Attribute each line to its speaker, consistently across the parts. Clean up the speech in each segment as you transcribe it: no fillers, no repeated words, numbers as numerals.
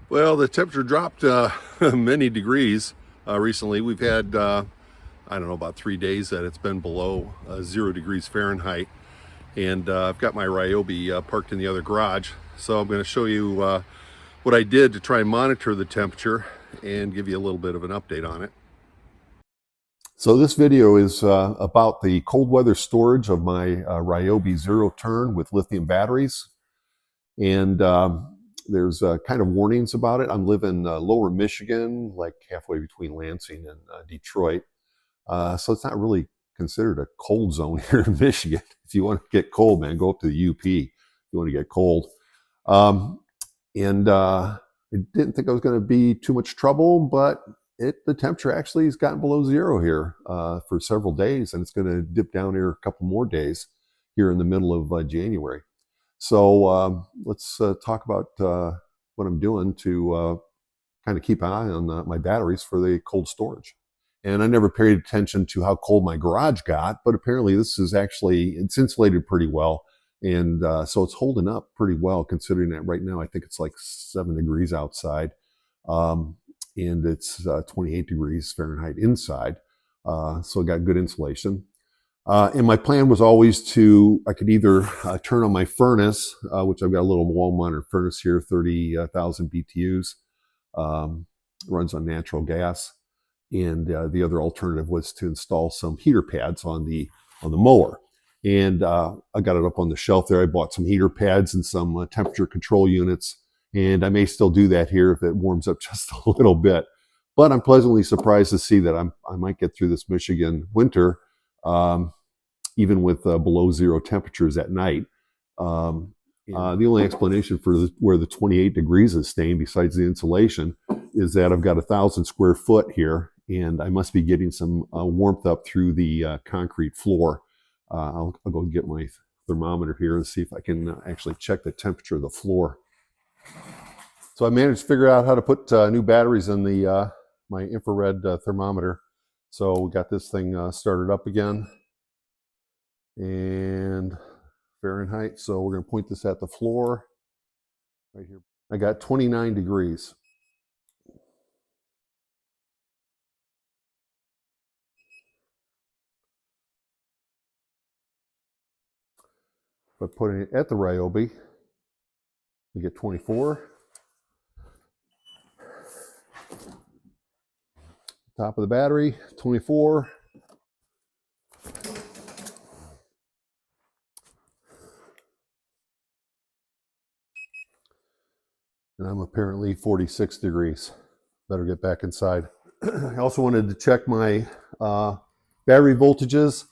Speaker 1: Well, the temperature dropped many degrees recently. We've had, I don't know, about 3 days that it's been below 0 degrees Fahrenheit. And I've got my Ryobi parked in the other garage. So I'm going to show you what I did to try and monitor the temperature and give you a little bit of an update on it. So this video is about the cold weather storage of my Ryobi zero turn with lithium batteries. And there's kind of warnings about it. I'm living lower Michigan, like halfway between Lansing and Detroit. So it's not really considered a cold zone here in Michigan. If you want to get cold, man, go up to the UP if you want to get cold. I didn't think I was going to be too much trouble, but the temperature actually has gotten below zero here for several days, and it's going to dip down here a couple more days here in the middle of January. So let's talk about what I'm doing to kind of keep an eye on my batteries for the cold storage. And I never paid attention to how cold my garage got, but apparently this is it's insulated pretty well. And so it's holding up pretty well, considering that right now I think it's like 7 degrees outside. And it's 28 degrees Fahrenheit inside. So it got good insulation. And my plan was always I could either turn on my furnace, which I've got a little wall mounted furnace here, 30,000 BTUs, runs on natural gas. And the other alternative was to install some heater pads on the mower. And I got it up on the shelf there. I bought some heater pads and some temperature control units. And I may still do that here if it warms up just a little bit. But I'm pleasantly surprised to see that I might get through this Michigan winter, even with below zero temperatures at night. The only explanation for where the 28 degrees is staying, besides the insulation, is that I've got 1,000 square foot here, and I must be getting some warmth up through the concrete floor. I'll go get my thermometer here and see if I can actually check the temperature of the floor. So I managed to figure out how to put new batteries in my infrared thermometer. So we got this thing started up again. And Fahrenheit. So we're going to point this at the floor right here. I got 29 degrees. But putting it at the Ryobi, we get 24. Top of the battery, 24. And I'm apparently 46 degrees. Better get back inside. I also wanted to check my battery voltages.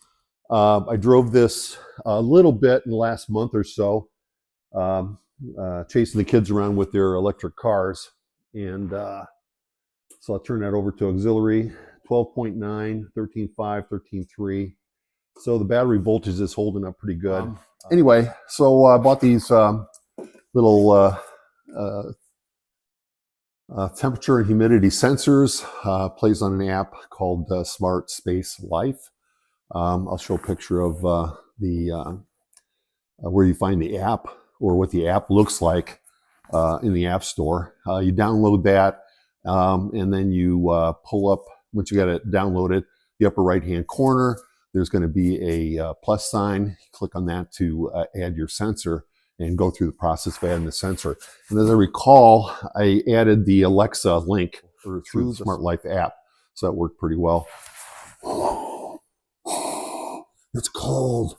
Speaker 1: I drove this a little bit in the last month or so, chasing the kids around with their electric cars. And so I'll turn that over to auxiliary, 12.9, 13.5, 13.3. So the battery voltage is holding up pretty good. Anyway, so I bought these little temperature and humidity sensors. Plays on an app called Smart Space Life. I'll show a picture of where you find the app, or what the app looks like in the App Store. You download that, and then you pull up, once you got it downloaded, the upper right-hand corner, there's going to be a plus sign. You click on that to add your sensor and go through the process of adding the sensor. And as I recall, I added the Alexa link through the Smart Life app, so that worked pretty well. It's cold.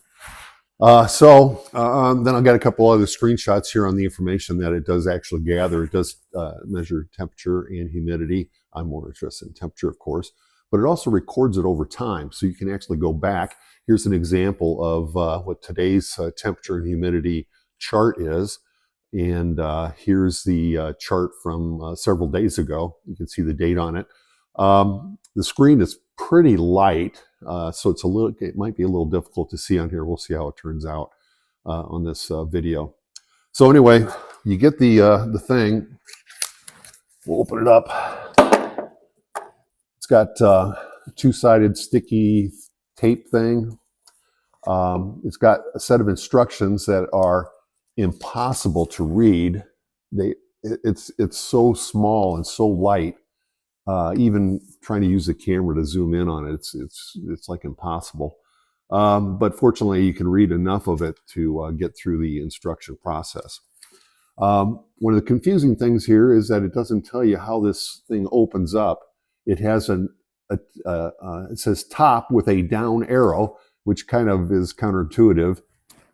Speaker 1: Then I've got a couple other screenshots here on the information that it does actually gather. It does measure temperature and humidity. I'm more interested in temperature, of course, but it also records it over time. So you can actually go back. Here's an example of what today's temperature and humidity chart is. And here's the chart from several days ago. You can see the date on it. The screen is pretty light, so it might be a little difficult to see on here. We'll see how it turns out on this video. So anyway, you get the thing. We'll open it up. It's got a two-sided sticky tape thing. It's got a set of instructions that are impossible to read. it's so small and so light. Even trying to use the camera to zoom in on it, it's like impossible. But fortunately, you can read enough of it to get through the instruction process. One of the confusing things here is that it doesn't tell you how this thing opens up. It has it says top with a down arrow, which kind of is counterintuitive.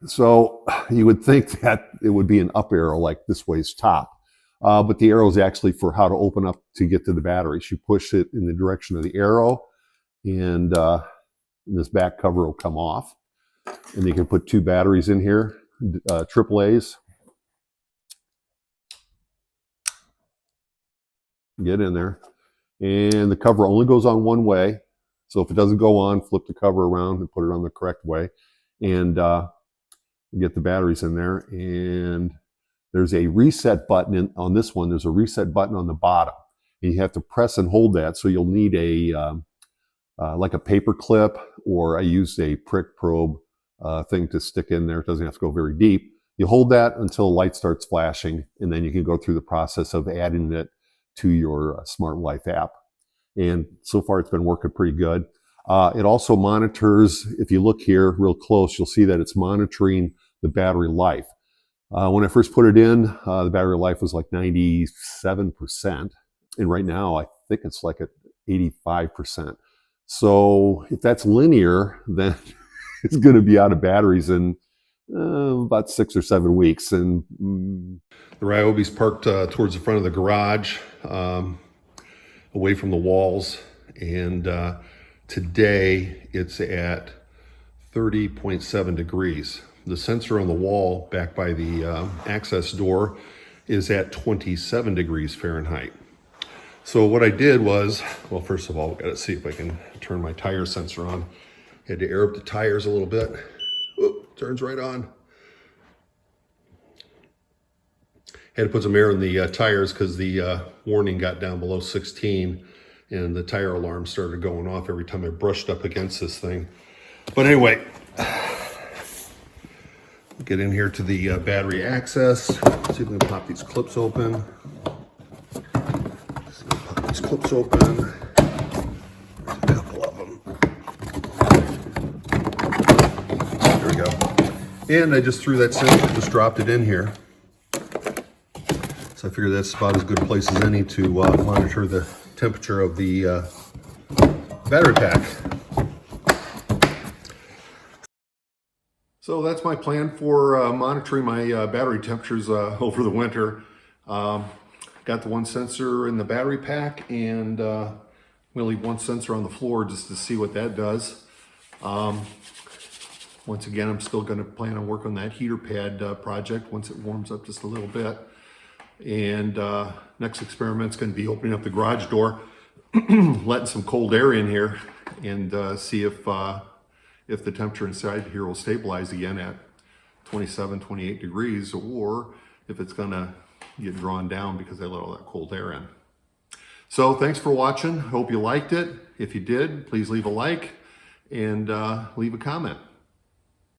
Speaker 1: So you would think that it would be an up arrow, like this way's top. But the arrow is actually for how to open up to get to the batteries. You push it in the direction of the arrow, and this back cover will come off. And you can put 2 batteries in here, AAAs. Get in there. And the cover only goes on one way. So if it doesn't go on, flip the cover around and put it on the correct way. And get the batteries in there. And there's a reset button on this one. There's a reset button on the bottom. And you have to press and hold that. So you'll need a like a paper clip, or I use a prick probe thing to stick in there. It doesn't have to go very deep. You hold that until the light starts flashing, and then you can go through the process of adding it to your Smart Life app. And so far it's been working pretty good. It also monitors, if you look here real close, you'll see that it's monitoring the battery life. When I first put it in, the battery life was like 97%. And right now, I think it's like at 85%. So if that's linear, then it's going to be out of batteries in about 6 or 7 weeks. And the Ryobi's parked towards the front of the garage, away from the walls. And today it's at 30.7 degrees. The sensor on the wall back by the access door is at 27 degrees Fahrenheit. So what I did was, well, first of all, we got to see if I can turn my tire sensor on. Had to air up the tires a little bit. Whoop, turns right on. Had to put some air in the tires because the warning got down below 16, and the tire alarm started going off every time I brushed up against this thing. But anyway, get in here to the battery access. See if we can pop these clips open. Pop these clips open. There's a couple of them. There we go. And I just threw that sensor, just dropped it in here. So I figure that's about as good a place as any to monitor the temperature of the battery pack. So that's my plan for monitoring my battery temperatures over the winter. Got the one sensor in the battery pack, and we'll leave one sensor on the floor just to see what that does. Once again, I'm still going to plan on work on that heater pad project once it warms up just a little bit. And next experiment's going to be opening up the garage door, letting some cold air in here, and see if the temperature inside here will stabilize again at 27, 28 degrees, or if it's going to get drawn down because I let all that cold air in. So thanks for watching. Hope you liked it. If you did, please leave a like and leave a comment.